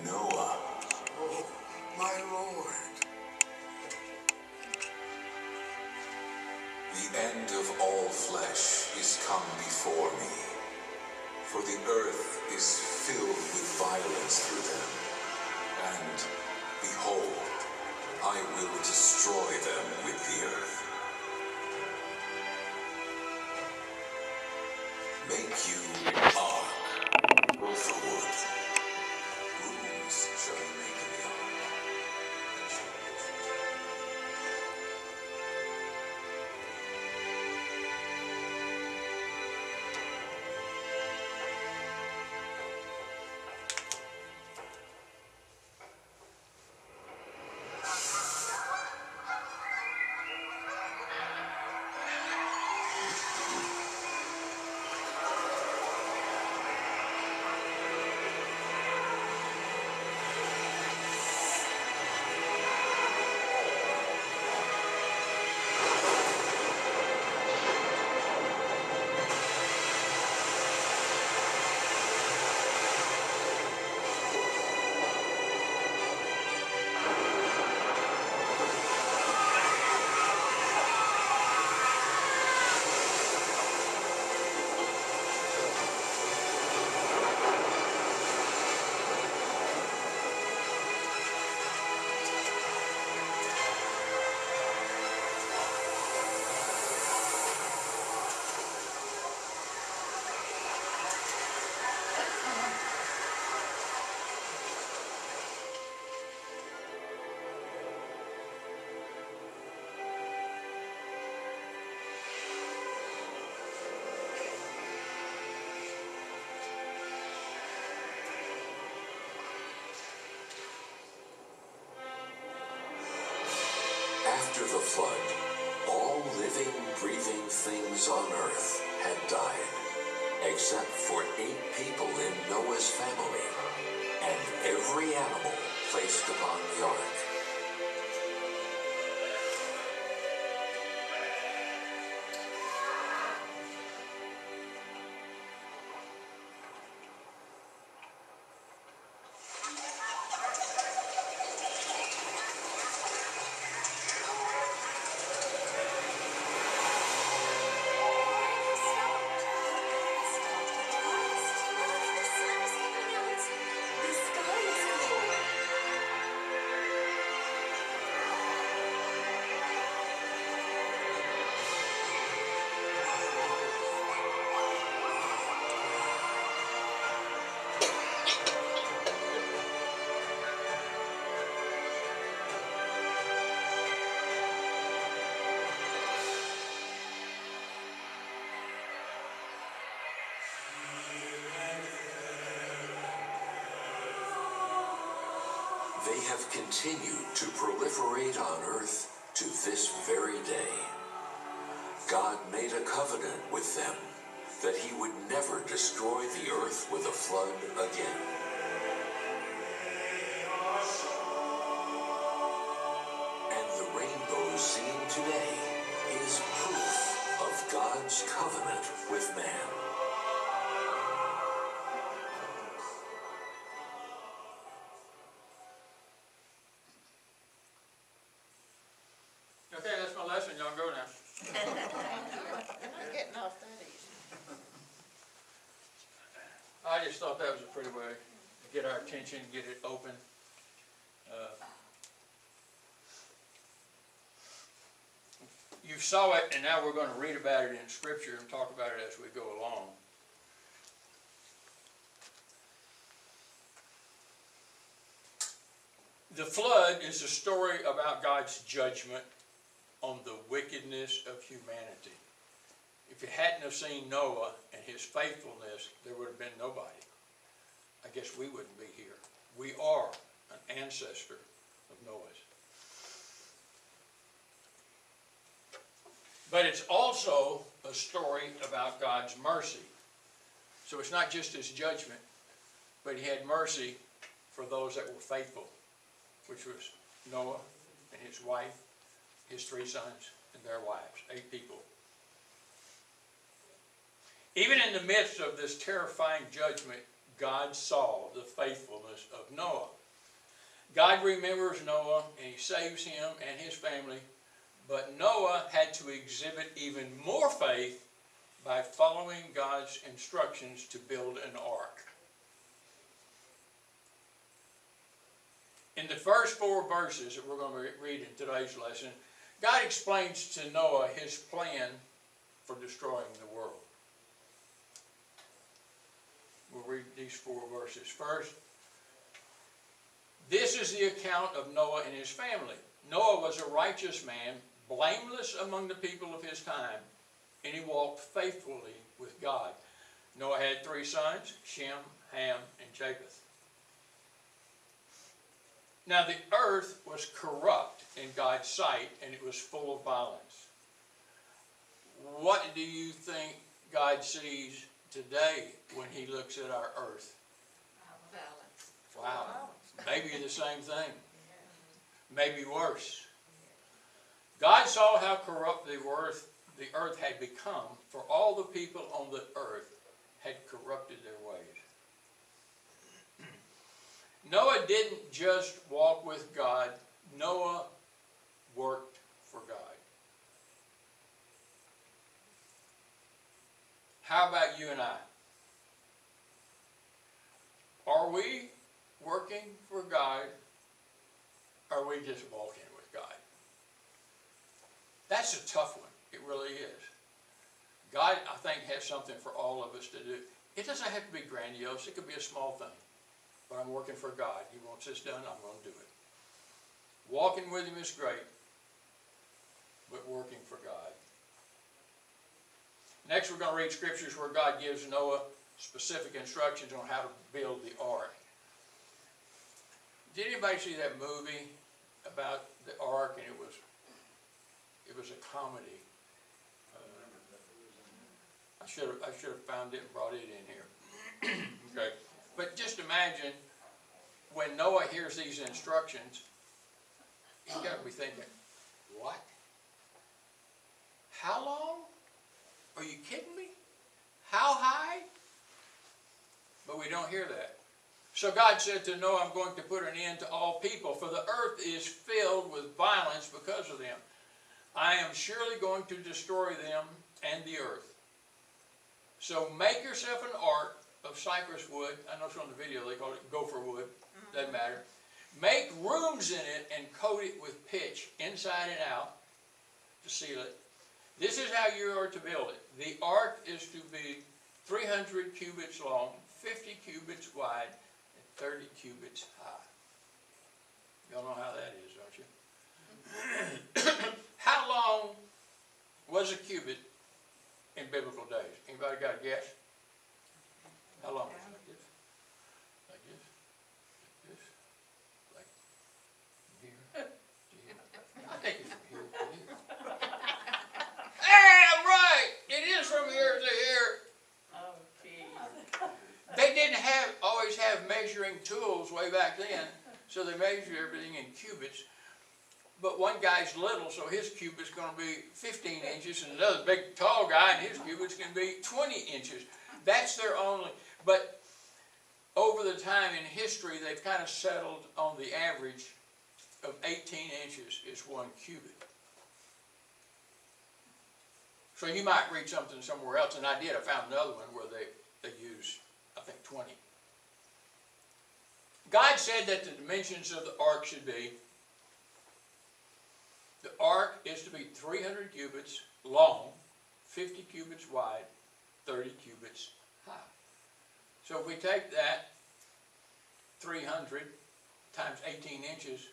Noah. Oh, my Lord. The end of all flesh is come before me, for the earth is filled with violence through them, and behold, I will destroy them with the earth. Make you an ark, both of wood. Rooms shall you make in the ark. After the flood, all living, breathing things on earth had died, except for 8 people in Noah's family, and every animal placed upon the ark. They have continued to proliferate on earth to this very day. God made a covenant with them that he would never destroy the earth with a flood again. And the rainbow seen today is proof of God's covenant with man. Okay, that's my lesson. Y'all go now. You're not getting off that easy. I just thought that was a pretty way to get our attention, get it open. You saw it, and now we're going to read about it in Scripture and talk about it as we go along. The flood is a story about God's judgment on the wickedness of humanity. If you hadn't have seen Noah and his faithfulness, there would have been nobody. I guess we wouldn't be here. We are an ancestor of Noah's. But it's also a story about God's mercy. So it's not just his judgment, but he had mercy for those that were faithful, which was Noah and his wife, his 3 sons, and their wives, 8 people. Even in the midst of this terrifying judgment, God saw the faithfulness of Noah. God remembers Noah and he saves him and his family, but Noah had to exhibit even more faith by following God's instructions to build an ark. In the first 4 verses that we're going to read in today's lesson, God explains to Noah his plan for destroying the world. We'll read these 4 verses. First, this is the account of Noah and his family. Noah was a righteous man, blameless among the people of his time, and he walked faithfully with God. Noah had 3 sons, Shem, Ham, and Japheth. Now the earth was corrupt in God's sight, and it was full of violence. What do you think God sees today when he looks at our earth? Balance. Wow. Maybe the same thing. Maybe worse. God saw how corrupt the earth had become, for all the people on the earth had corrupted their ways. Noah didn't just walk with God. Noah worked for God. How about you and I? Are we working for God? Or are we just walking with God? That's a tough one. It really is. God, I think, has something for all of us to do. It doesn't have to be grandiose. It could be a small thing. But I'm working for God. He wants this done, I'm going to do it. Walking with him is great, but working for God. Next, we're going to read scriptures where God gives Noah specific instructions on how to build the ark. Did anybody see that movie about the ark? And it was a comedy. I should have found it and brought it in here. Okay. But just imagine when Noah hears these instructions, he's got to be thinking, what? How long? Are you kidding me? How high? But we don't hear that. So God said to Noah, I'm going to put an end to all people, for the earth is filled with violence because of them. I am surely going to destroy them and the earth. So make yourself an ark of cypress wood. I know it's on the video, they call it gopher wood. Doesn't matter. Make rooms in it and coat it with pitch inside and out to seal it. This is how you are to build it. The ark is to be 300 cubits long, 50 cubits wide, and 30 cubits high. Y'all know how that is, don't you? How long was a cubit in biblical days? Anybody got a guess? How long was it? Like this? Like this? Like here? To here? I think it's from here to here. Yeah, right! It is from here to here. Oh, geez. They didn't always have measuring tools way back then, so they measured everything in cubits. But one guy's little, so his cubit's going to be 15 inches, and another big tall guy, and his cubit's going to be 20 inches. That's their only. But over the time in history, they've kind of settled on the average of 18 inches is 1 cubit. So you might read something somewhere else, and I did. I found another one where they use, I think, 20. God said that the dimensions of the ark should be, the ark is to be 300 cubits long, 50 cubits wide, 30 cubits high. So if we take that 300 times 18 inches,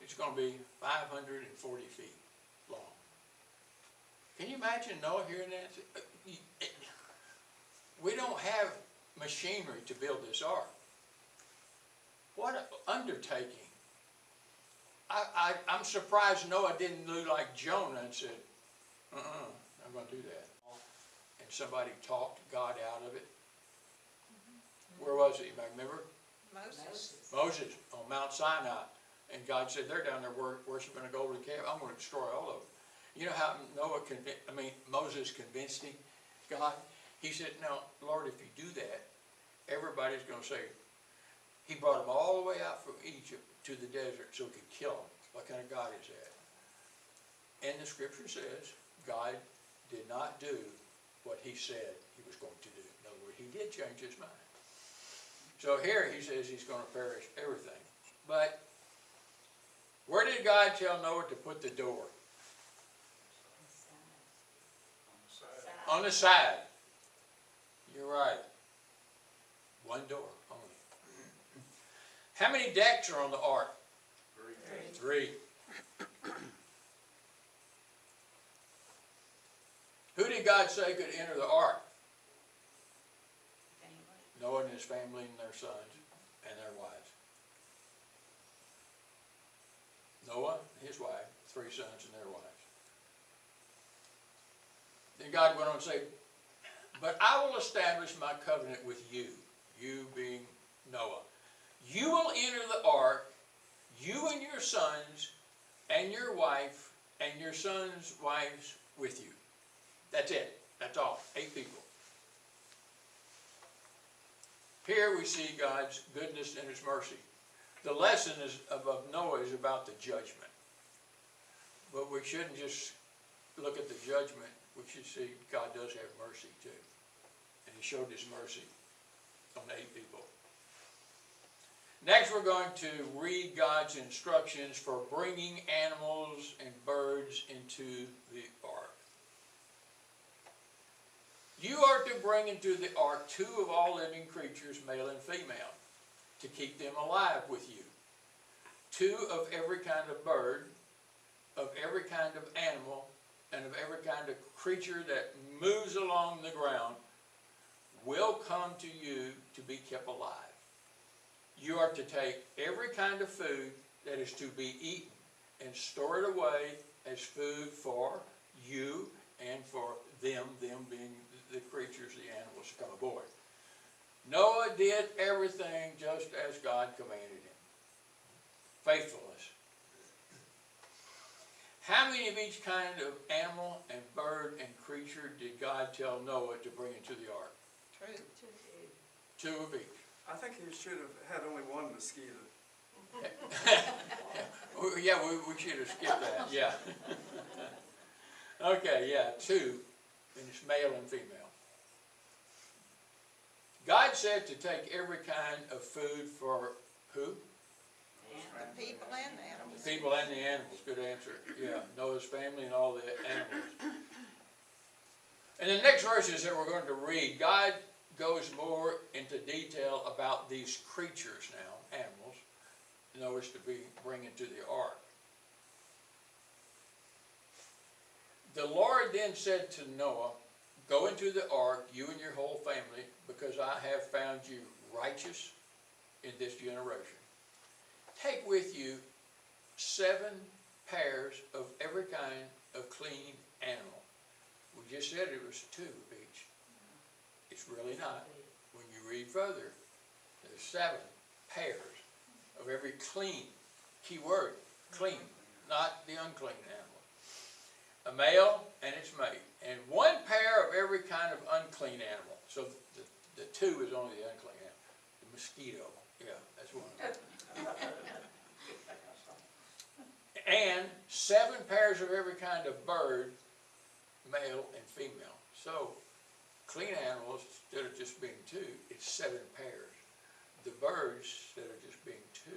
it's going to be 540 feet long. Can you imagine Noah hearing that? We don't have machinery to build this ark. What an undertaking. I'm surprised Noah didn't do like Jonah and said, I'm going to do that. And somebody talked God out of it. Where was it? You might remember? Moses on Mount Sinai. And God said, they're down there worshiping a golden calf. I'm going to destroy all of them. You know how Moses convinced him, God? He said, no, Lord, if you do that, everybody everybody's going to say, he brought them all the way out from Egypt to the desert so he could kill them. What kind of God is that? And the scripture says God did not do what he said he was going to do. In other words, he did change his mind. So here he says he's going to perish everything. But where did God tell Noah to put the door? On the side. You're right. One door only. How many decks are on the ark? Three. Who did God say could enter the ark? Noah and his family and their sons and their wives. Noah and his wife, 3 sons and their wives. Then God went on to say, but I will establish my covenant with you, you being Noah. You will enter the ark, you and your sons and your wife and your sons' wives with you. That's it. That's all. 8 people. Here we see God's goodness and his mercy. The lesson of Noah is about the judgment. But we shouldn't just look at the judgment. We should see God does have mercy too. And he showed his mercy on 8 people. Next we're going to read God's instructions for bringing animals and birds into the ark. You are to bring into the ark 2 of all living creatures, male and female, to keep them alive with you. 2 of every kind of bird, of every kind of animal, and of every kind of creature that moves along the ground will come to you to be kept alive. You are to take every kind of food that is to be eaten and store it away as food for you and for them being the creatures, the animals to come aboard. Noah did everything just as God commanded him. Faithfulness. How many of each kind of animal and bird and creature did God tell Noah to bring into the ark? 2 of each. I think he should have had only 1 mosquito. Yeah, we should have skipped that, yeah. Okay, yeah, 2, and it's male and female. God said to take every kind of food for who? The people and the animals. The people and the animals, good answer. Yeah, Noah's family and all the animals. And the next verses that we're going to read, God goes more into detail about these creatures now, animals, Noah's to be bringing to the ark. The Lord then said to Noah, go into the ark, you and your whole family, because I have found you righteous in this generation. Take with you 7 pairs of every kind of clean animal. We just said it was 2 of each. It's really not. When you read further, there's 7 pairs of every clean, key word, clean, not the unclean animal. A male and its mate, and 1 pair of every kind of unclean animal. So the 2 is only the unclean animal. The mosquito, yeah, that's one of them. And 7 pairs of every kind of bird, male and female. So clean animals, instead of just being 2, it's 7 pairs. The birds, instead of just being 2,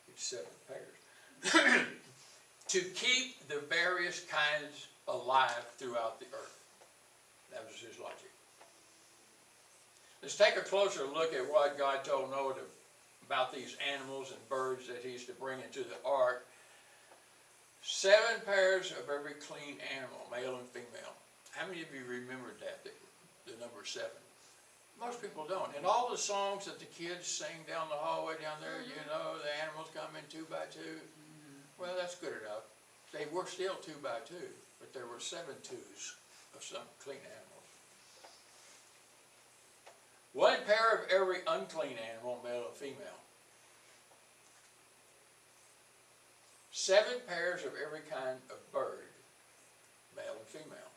it's 7 pairs. To keep the various kinds alive throughout the earth. That was his logic. Let's take a closer look at what God told Noah about these animals and birds that he's to bring into the ark. 7 pairs of every clean animal, male and female. How many of you remembered that, the number 7? Most people don't. And all the songs that the kids sing down the hallway down there, you know, the animals come in 2 by 2. Well, that's good enough. They were still 2 by 2, but there were 7 2s of some clean animals. 1 pair of every unclean animal, male and female. 7 pairs of every kind of bird, male and female.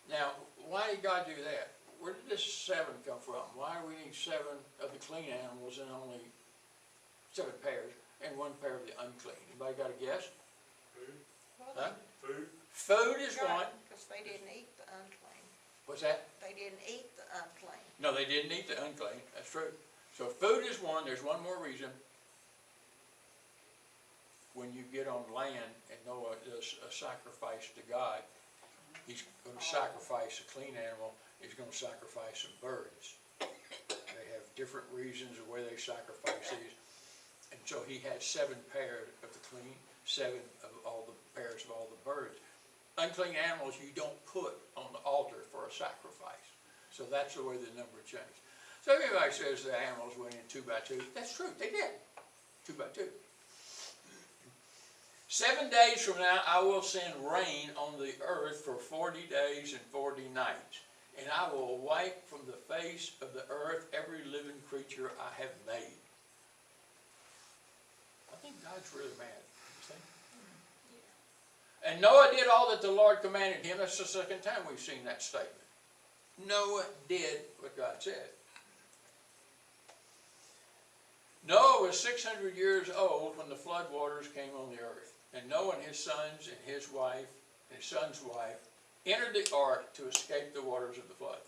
Now, why did God do that? where did this 7 come from? Why do we need 7 of the clean animals and only 7 pairs and 1 pair of the unclean? Anybody got a guess? Well, Huh? Food. Food is one. because they didn't eat the unclean. What's that? They didn't eat the unclean. No, they didn't eat the unclean. That's true. So food is one. There's one more reason. When you get on land and Noah does a sacrifice to God, he's going to sacrifice a clean animal. He's going to sacrifice some birds. They have different reasons of where they sacrifice these. And so he had 7 pairs of the clean, 7 of all the pairs of all the birds. Unclean animals you don't put on the altar for a sacrifice. So that's the way the number changed. So if anybody says the animals went in 2 by 2, that's true, they did. 2 by 2. 7 days from now I will send rain on the earth for 40 days and 40 nights. And I will wipe from the face of the earth every living creature I have made. I think God's really mad. You think? And Noah did all that the Lord commanded him. That's the second time we've seen that statement. Noah did what God said. Noah was 600 years old when the flood waters came on the earth. And Noah and his sons and his wife and his son's wife entered the ark to escape the waters of the flood.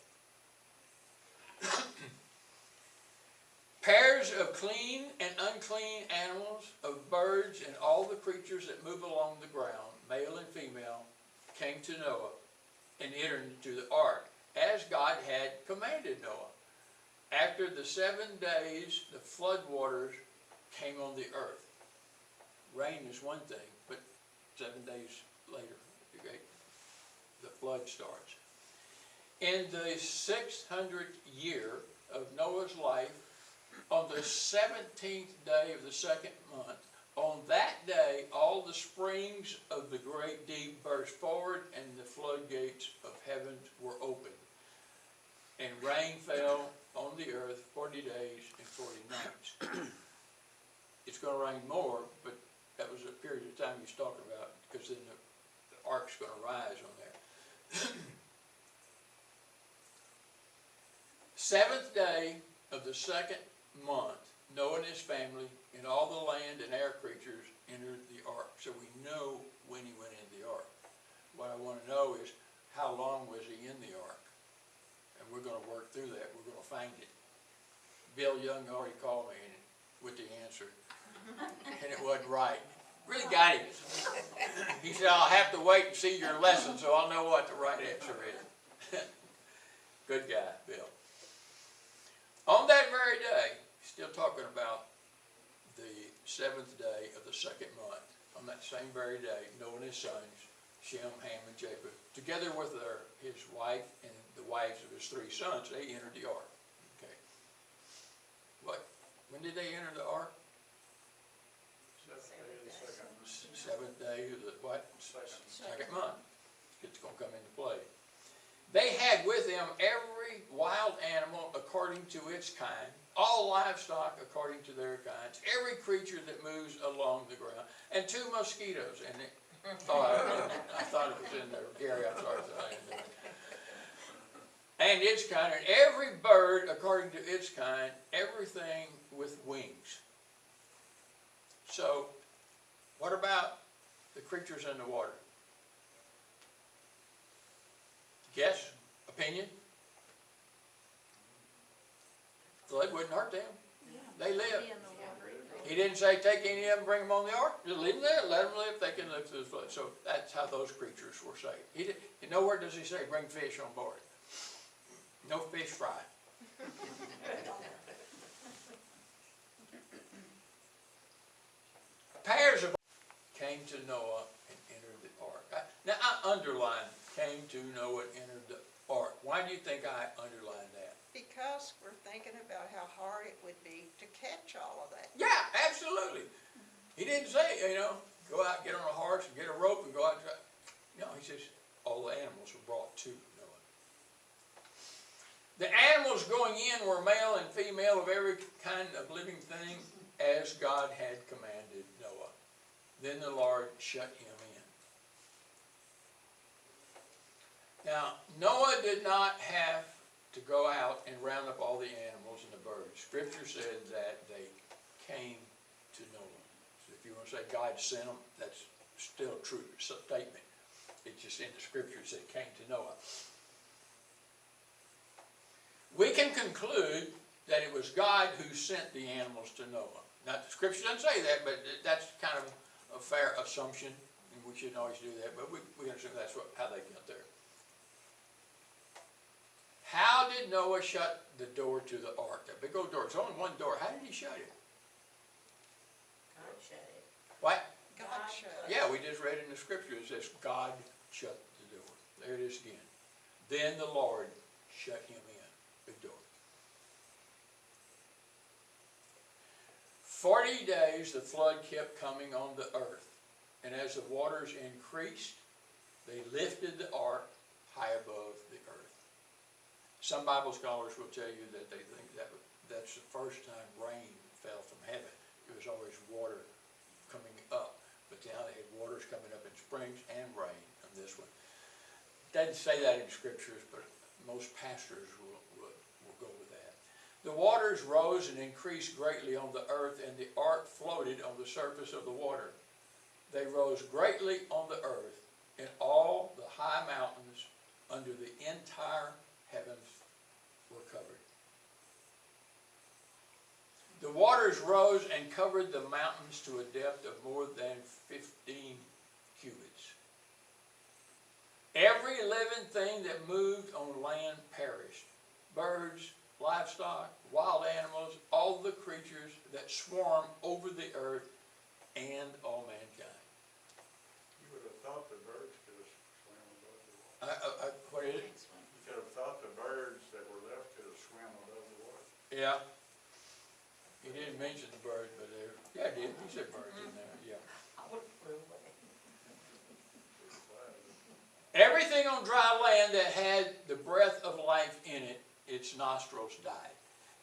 Pairs of clean and unclean animals, of birds, and all the creatures that move along the ground, male and female, came to Noah and entered into the ark, as God had commanded Noah. After the 7 days, the flood waters came on the earth. Rain is one thing, but 7 days later, okay, the flood starts. In the 600th year of Noah's life, on the 17th day of the 2nd month, on that day, all the springs of the great deep burst forward, and the floodgates of heaven were opened. And rain fell on the earth 40 days and 40 nights. It's going to rain more, but that was a period of time he's talking about, because then the ark's going to rise on there. 7th day of the 2nd month, Noah and his family and all the land and air creatures entered the ark. So we know when he went in the ark. What I want to know is, how long was he in the ark? And we're going to work through that. We're going to find it. Bill Young already called me with the answer, and it wasn't right. Really got him. He said, I'll have to wait and see your lesson so I'll know what the right answer is. Good guy, Bill. On that very day, still talking about the 7th day of the 2nd month, on that same very day, Noah and his sons, Shem, Ham, and Japheth, together with his wife and the wives of his 3 sons, they entered the ark. Okay. What? When did they enter the ark? 7th day of the what? 2nd month. It's going to come into play. They had with them every wild animal according to its kind, all livestock according to their kinds, every creature that moves along the ground, and 2 mosquitoes. And I thought it was in there. Gary, I'm sorry that I didn't do it. And its kind, and every bird according to its kind, everything with wings. So, what about the creatures in the water? Guess? Opinion? Flood wouldn't hurt them. They live. He didn't say take any of them and bring them on the ark. Just leave them there, let them live. They can live through the flood. So that's how those creatures were saved. Nowhere does he say bring fish on board. No fish fry. Pairs of came to Noah and entered the ark. Now I underline came to Noah and entered the ark. Why do you think I underlined that? Because we're thinking about how hard it would be to catch all of that. Yeah, absolutely. He didn't say, go out, get on a horse, and get a rope, and go out and try. No, he says all the animals were brought to Noah. The animals going in were male and female of every kind of living thing, as God had commanded Noah. Then the Lord shut him in. Now, Noah did not have to go out and round up all the animals and the birds. Scripture said that they came to Noah. So if you want to say God sent them, that's still a true statement. It's just in the scripture it said came to Noah. We can conclude that it was God who sent the animals to Noah. Now the scripture doesn't say that, but that's kind of a fair assumption, and we shouldn't always do that, but we assume that's how they got there. How did Noah shut the door to the ark? That big old door. It's only one door. How did he shut it? God shut it. What? God shut it. Yeah, we just read in the scripture. It says God shut the door. There it is again. Then the Lord shut him in. Big door. 40 days the flood kept coming on the earth. And as the waters increased, they lifted the ark high above the earth. Some Bible scholars will tell you that they think that's the first time rain fell from heaven. It was always water coming up, but now they had waters coming up in springs and rain on this one. Doesn't say that in scriptures, but most pastors will go with that. The waters rose and increased greatly on the earth, and the ark floated on the surface of the water. They rose greatly on the earth, and all the high mountains under the entire heavens were covered. The waters rose and covered the mountains to a depth of more than 15 cubits. Every living thing that moved on land perished. Birds, livestock, wild animals, all the creatures that swarm over the earth, and all mankind. You would have thought the birds could have swam above the water. What is it? You could have thought the birds that were left could have swam above the water. Yeah. He didn't mention the birds, but yeah, he did. He said birds in there, yeah. I would have flew away. Everything on dry land that had the breath of life in it, its nostrils died.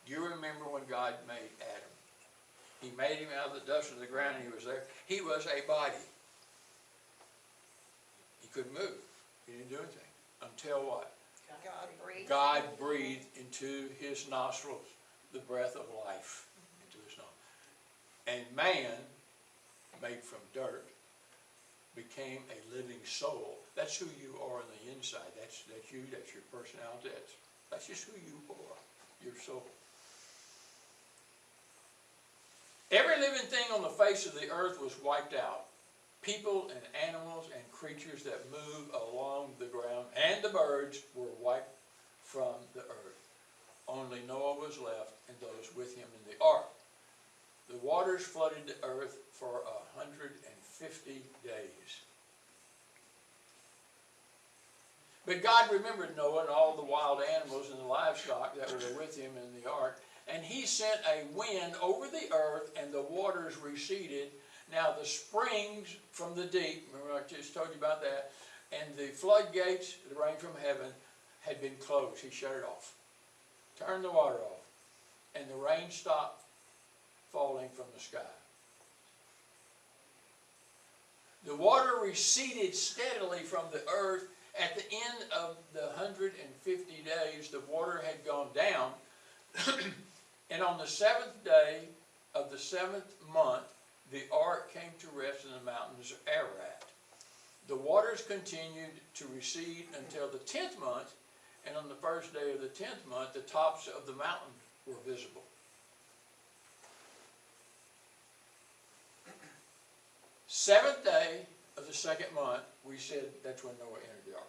Do you remember when God made Adam? He made him out of the dust of the ground, and he was there. He was a body. He couldn't move. He didn't do anything. Until what? God breathed. God breathed into his nostrils the breath of life into his nostrils. And man, made from dirt, became a living soul. That's who you are on the inside. That's you. That's your personality. That's just who you are. Your soul. Every living thing on the face of the earth was wiped out. People and animals and creatures that move along the ground and the birds were wiped from the earth. Only Noah was left and those with him in the ark. The waters flooded the earth for 150 days. But God remembered Noah and all the wild animals and the livestock that were with him in the ark. And he sent a wind over the earth, and the waters receded. Now the springs from the deep, remember I just told you about that, and the floodgates, the rain from heaven, had been closed. He shut it off. Turned the water off. And the rain stopped falling from the sky. The water receded steadily from the earth. At the end of the 150 days, the water had gone down. And on the 7th day of the 7th month, the ark came to rest in the mountains of Ararat. The waters continued to recede until the 10th month, and on the first day of the 10th month, the tops of the mountains were visible. Seventh day of the 2nd month, we said that's when Noah entered the ark.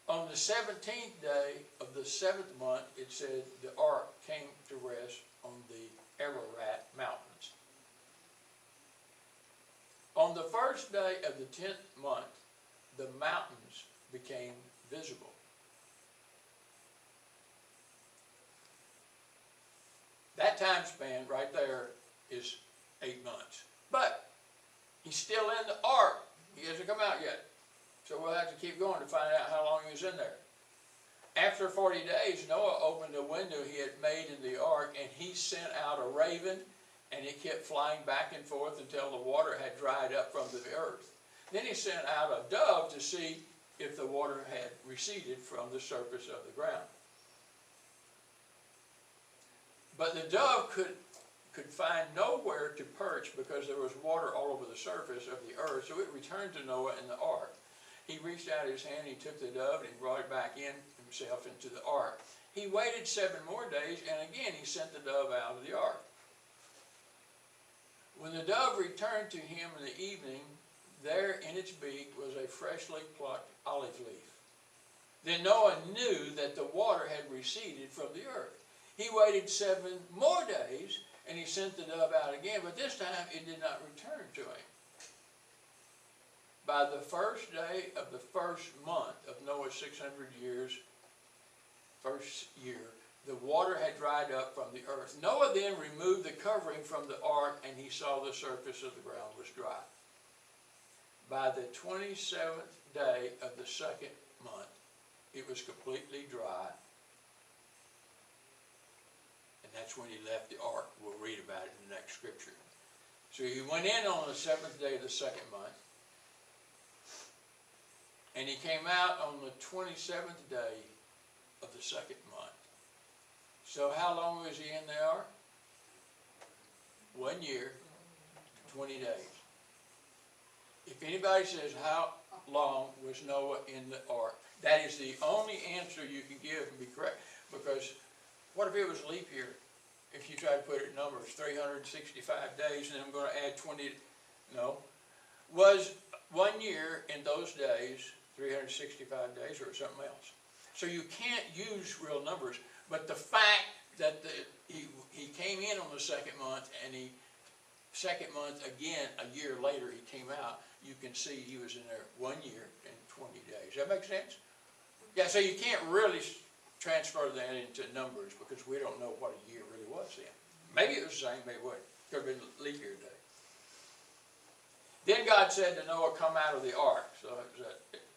On the 17th day of the 7th month, it said the ark came to rest on the Ararat mountains. On the first day of the 10th month, the mountains became visible. That time span right there is 8 months. But he's still in the ark. He hasn't come out yet. So we'll have to keep going to find out how long he was in there. After 40 days, Noah opened a window he had made in the ark, and he sent out a raven, and it kept flying back and forth until the water had dried up from the earth. Then he sent out a dove to see if the water had receded from the surface of the ground. But the dove could find nowhere to perch because there was water all over the surface of the earth, so it returned to Noah in the ark. He reached out his hand, he took the dove, and he brought it back in himself into the ark. He waited 7 more days, and again he sent the dove out of the ark. When the dove returned to him in the evening, there in its beak was a freshly plucked olive leaf. Then Noah knew that the water had receded from the earth. He waited 7 more days, and he sent the dove out again, but this time it did not return to him. By the first day of the first month of Noah's 600 years, first year, the water had dried up from the earth. Noah then removed the covering from the ark, and he saw the surface of the ground was dry. By the 27th day of the second month, it was completely dry. And that's when he left the ark. We'll read about it in the next scripture. So he went in on the 7th day of the second month. And he came out on the 27th day of the second month. So how long was he in the ark? 1 year, 20 days. If anybody says how long was Noah in the ark, that is the only answer you can give and be correct. Because what if it was leap year? If you try to put it in numbers, 365 days, and I'm going to add 20. No. Was 1 year in those days 365 days or something else? So you can't use real numbers. But the fact that he came in on the second month, and second month again, a year later he came out, you can see he was in there 1 year and 20 days. Does that make sense? Yeah, so you can't really transfer that into numbers because we don't know what a year really was then. Maybe it was the same, maybe it wasn't. Could have been leap year day. Then God said to Noah, come out of the ark. So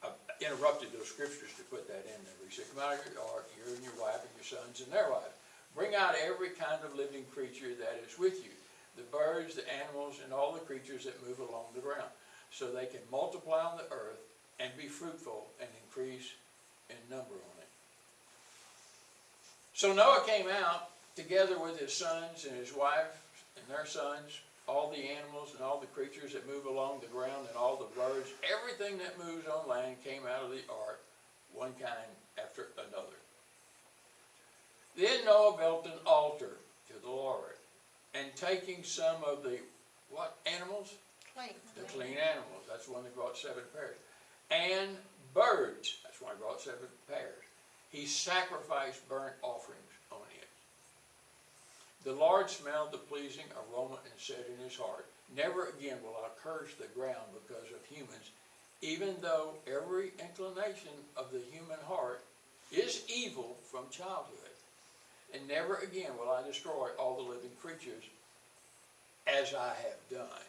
I interrupted those scriptures to put that in there. He said, come out of your ark, you and your wife and your sons and their wives. Bring out every kind of living creature that is with you, the birds, the animals, and all the creatures that move along the ground, so they can multiply on the earth and be fruitful and increase in number on it. So Noah came out together with his sons and his wife and their sons, all the animals and all the creatures that move along the ground and all the birds, everything that moves on land came out of the ark, one kind after another. Then Noah built an altar to the Lord, and taking some of the, what animals? Clean. The clean animals. That's the one that brought 7 pairs. And birds. That's why he brought 7 pairs. He sacrificed burnt offerings on it. The Lord smelled the pleasing aroma and said in his heart, never again will I curse the ground because of humans, even though every inclination of the human heart is evil from childhood. And never again will I destroy all the living creatures as I have done.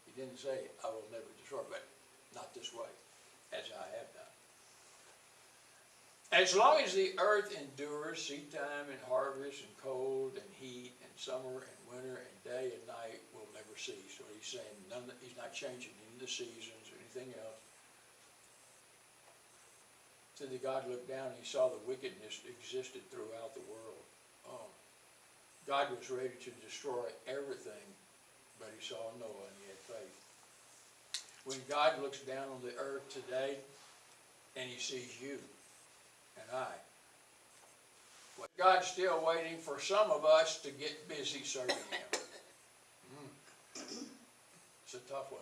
He didn't say, I will never destroy, but not this way, as I have done. As long as the earth endures, seed time and harvest and cold and heat and summer and winter and day and night will never cease. So he's saying he's not changing any of the seasons or anything else. So that God looked down and he saw the wickedness that existed throughout the world. Oh, God was ready to destroy everything, but he saw Noah and he had faith. When God looks down on the earth today and he sees you and I, well, God's still waiting for some of us to get busy serving him. It's a tough one.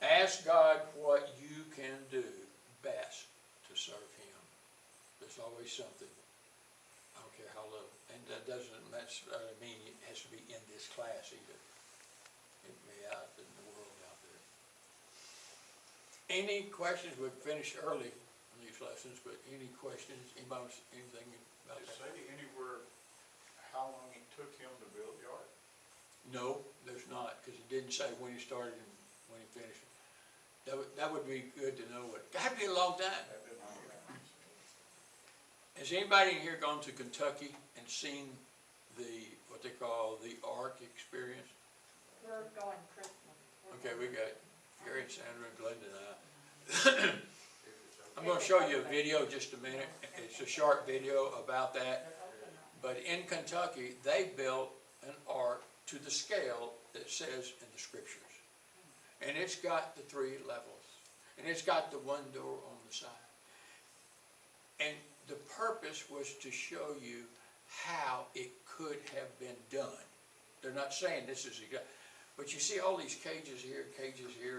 Ask God what you can do best to serve him. There's always something. I don't care how little. And that doesn't mean it has to be in this class either. It can be out in the world out there. Any questions? We've finished early on these lessons, but any questions? Anybody, anything about Does it that? say anywhere how long it took him to build the ark? No, there's not, because it didn't say when he started and when he finished. That would be good to know. That'd be a long time. That didn't make sense. Has anybody in here gone to Kentucky and seen what they call the Ark experience? We're going Christmas. Okay, we got Gary and Sandra and Glenda and I. I'm gonna show you a video just a minute. It's a short video about that. But in Kentucky, they built an ark to the scale that says in the scriptures. And it's got the 3 levels. And it's got the 1 door on the side. And the purpose was to show you how it could have been done. They're not saying this is exact, but you see all these cages here,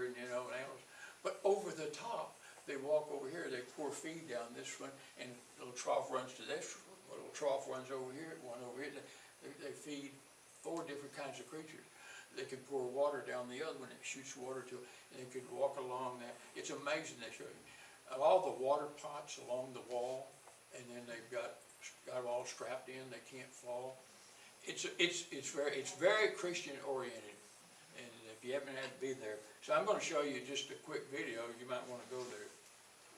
and animals. But over the top, they walk over here, they pour feed down this one, and a little trough runs to this, a little trough runs over here, one over here. They feed 4 different kinds of creatures. They can pour water down the other one, it shoots water to it, and they could walk along that. It's amazing they show you. All the water pots along the wall, and then they've got them all strapped in, they can't fall. It's very Christian oriented, and if you haven't had to be there, so I'm going to show you just a quick video. You might want to go there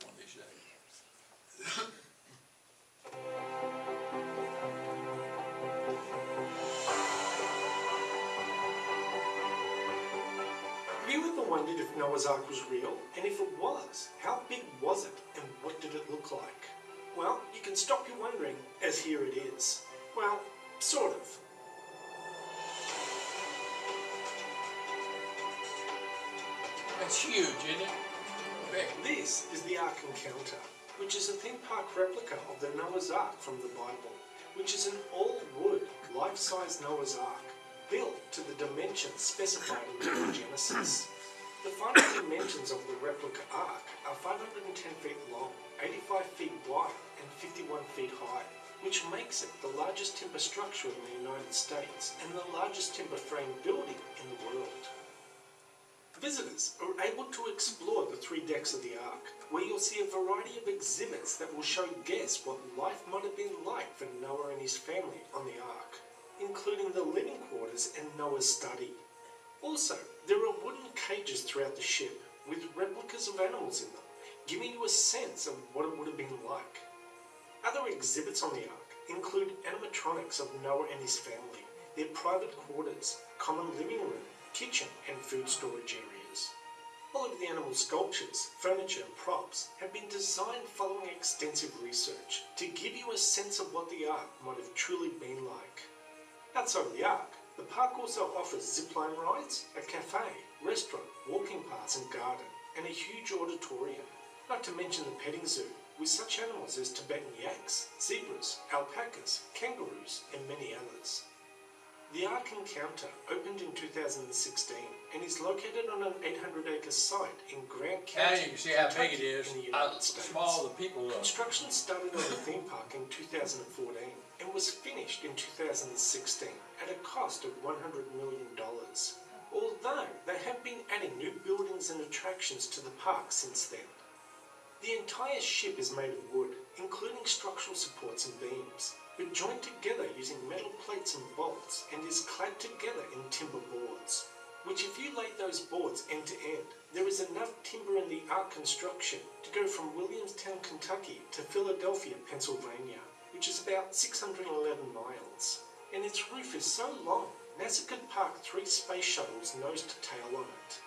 one of these days. Have you ever wondered if Noah's Ark was real? And if it was, how big was it and what did it look like? Well, you can stop your wondering, as here it is. Well, sort of. That's huge, isn't it? Big. This is the Ark Encounter, which is a theme park replica of the Noah's Ark from the Bible, which is an all-wood, life-size Noah's Ark, built to the dimensions specified in the book of Genesis. The final dimensions of the replica Ark are 510 feet long, 85 feet wide, and 51 feet high, which makes it the largest timber structure in the United States and the largest timber frame building in the world. Visitors are able to explore the 3 decks of the Ark, where you'll see a variety of exhibits that will show guests what life might have been like for Noah and his family on the Ark, including the living quarters and Noah's study. Also, there are wooden cages throughout the ship with replicas of animals in them, giving you a sense of what it would have been like. Other exhibits on the Ark include animatronics of Noah and his family, their private quarters, common living room, kitchen and food storage areas. All of the animal sculptures, furniture and props have been designed following extensive research to give you a sense of what the Ark might have truly been like. Outside of the Ark, the park also offers zipline rides, a cafe, restaurant, walking paths and garden, and a huge auditorium, not to mention the petting zoo, with such animals as Tibetan yaks, zebras, alpacas, kangaroos, and many others. The Ark Encounter opened in 2016 and is located on an 800-acre site in Grant Now County, you can see how big it Kentucky, is, in the how United States. small the people look. Construction started on the theme park in 2014 and was finished in 2016 at a cost of $100 million. Although they have been adding new buildings and attractions to the park since then. The entire ship is made of wood, including structural supports and beams, but joined together using metal plates and bolts and is clad together in timber boards, which if you lay those boards end to end, there is enough timber in the Ark construction to go from Williamstown, Kentucky to Philadelphia, Pennsylvania, which is about 611 miles. And its roof is so long, NASA could park 3 space shuttles nose to tail on it.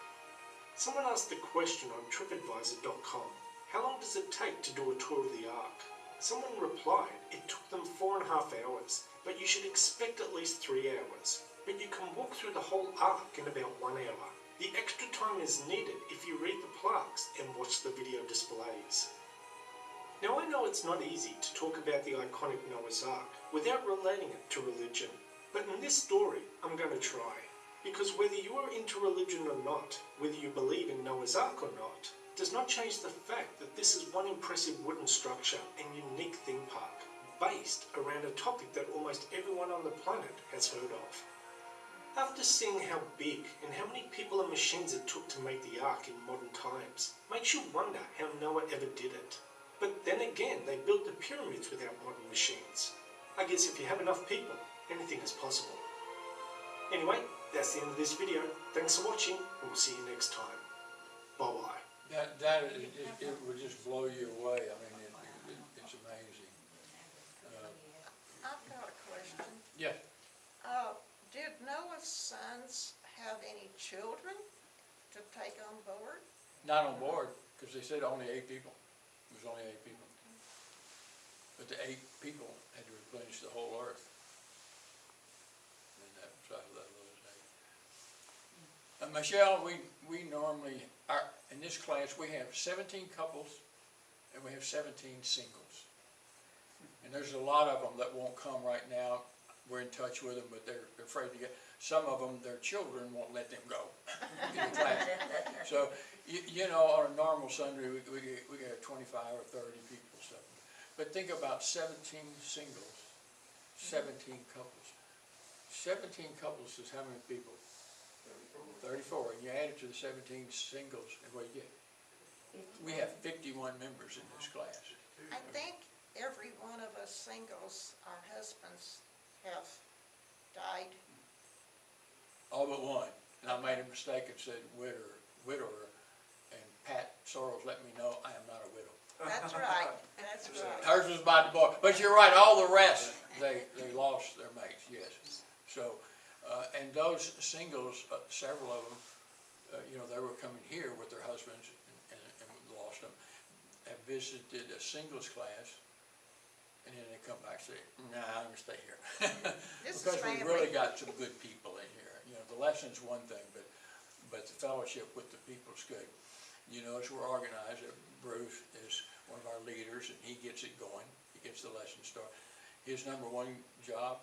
Someone asked the question on TripAdvisor.com, how long does it take to do a tour of the Ark? Someone replied, it took them 4.5 hours, but you should expect at least 3 hours. But you can walk through the whole Ark in about 1 hour. The extra time is needed if you read the plaques and watch the video displays. Now I know it's not easy to talk about the iconic Noah's Ark without relating it to religion, but in this story I'm going to try. Because whether you are into religion or not, whether you believe in Noah's Ark or not, does not change the fact that this is one impressive wooden structure and unique theme park, based around a topic that almost everyone on the planet has heard of. After seeing how big and how many people and machines it took to make the Ark in modern times, makes you wonder how Noah ever did it. But then again, they built the pyramids without modern machines. I guess if you have enough people, anything is possible. Anyway, that's the end of this video. Thanks for watching, and we'll see you next time. Bye-bye. It would just blow you away. I mean, it's amazing. I've got a question. Yeah. Did Noah's sons have any children to take on board? Not on board, because they said only 8 people. It was only 8 people. But the 8 people had to replenish the whole earth. And that was out of that little day. Michelle, we normally, in this class, we have 17 couples and we have 17 singles. And there's a lot of them that won't come right now. We're in touch with them, but they're afraid to get, some of them, their children won't let them go in the class. So, you know, on a normal Sunday, we get 25 or 30 people or something. But think about 17 singles, 17 couples. 17 couples is how many people? 34. And you add it to the 17 singles, and what do you get? We have 51 members in this class. I think every one of us singles, our husbands have died. All but one. And I made a mistake and said widower, and Pat Sorrells let me know I am not a widow. That's right, that's right. Hers was by divorce. But you're right, all the rest, they lost their mates, yes. So, and those singles, several of them, you know, they were coming here with their husbands and lost them, have visited a singles class, and then they come back and say, nah, I'm gonna stay here. This is Because we family. really got some good people in here. You know, the lesson's one thing, but the fellowship with the people's good. You know, as we're organized, Bruce is one of our leaders, and he gets it going. He gets the lesson started. His #1 job,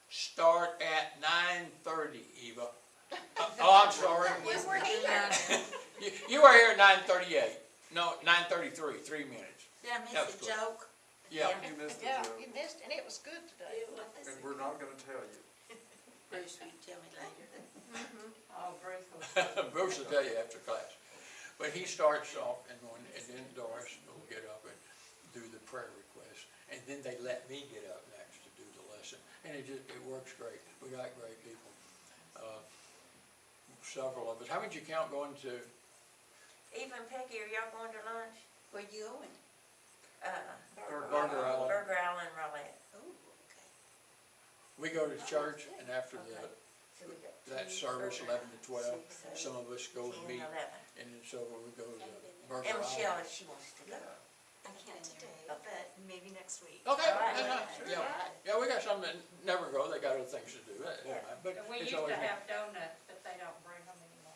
start at 9:30, Eva. Oh, I'm sorry. You were here. You were here at 9:38. No, 9:33, 3 minutes. Did I That miss was a cool. joke? Yeah. You missed the Yeah, joke, you missed, and it was good today. and we're not gonna tell you. Bruce, will you tell me later? Oh, Bruce will. Bruce will tell you after class. But he starts off, and then Doris will get up and do the prayer request. And then they let me get up next to do the lesson. And it works great. We got great people. Several of us. How many did you count going to? Eva and Peggy, are y'all going to lunch? Where you going? Burger Island. Burger Island, Rowlett. Oh, okay. We go to church, and after So we got that 2, service, 11 to 12, 6, some of us go to 10, meet. 11. And then so we go to Burger And Michelle, Island. if she wants to go. I can't today, but maybe next week. Okay, All right. that's nice. Yeah, we got some that never go. They got other things to do. Yeah. But We it's used to always have donuts, but they don't bring them anymore.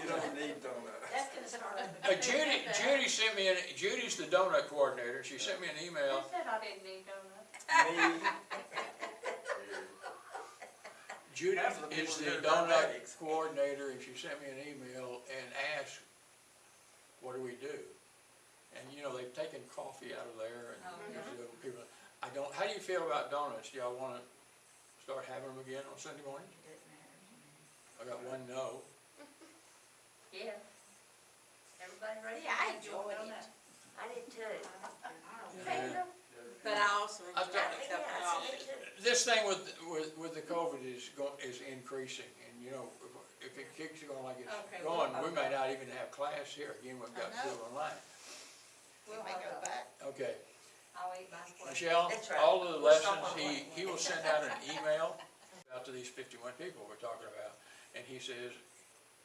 You don't need donuts. That's gonna start. Judy sent me Judy's the donut coordinator. She sent me an They email. said I didn't need donuts. Me, Judy Half of the is people the here are donut diabetics. coordinator, and she sent me an email and asked, what do we do? And you know, they've taken coffee out of there, and people, how do you feel about donuts? Do y'all wanna start having them again on Sunday morning? I got one no. Yeah. Everybody ready? Yeah, I enjoyed it. I did too. Yeah. But I also I enjoyed thought- a cup of coffee. This thing with the COVID is increasing, and you know, if it keeps going like it's Okay, going, well, we may not even have class here again. We've got to do it online. We may go back. Okay, I'll eat my plate. Michelle, That's right. all of the We're lessons, someone he will send out an email out to these 51 people we're talking about, and he says,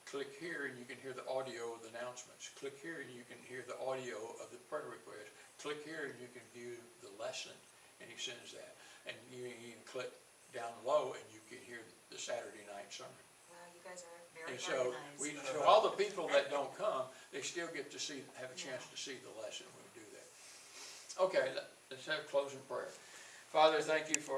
click here and you can hear the audio of the announcements. Click here and you can hear the audio of the prayer request. Click here and you can view the lesson, and he sends that. And you can click down low and you can hear the Saturday night sermon. Wow, you guys are very And so organized. so all the people that don't come, they still get to have a chance to see the lesson when we do that. Okay, let's have closing prayer. Father, thank you for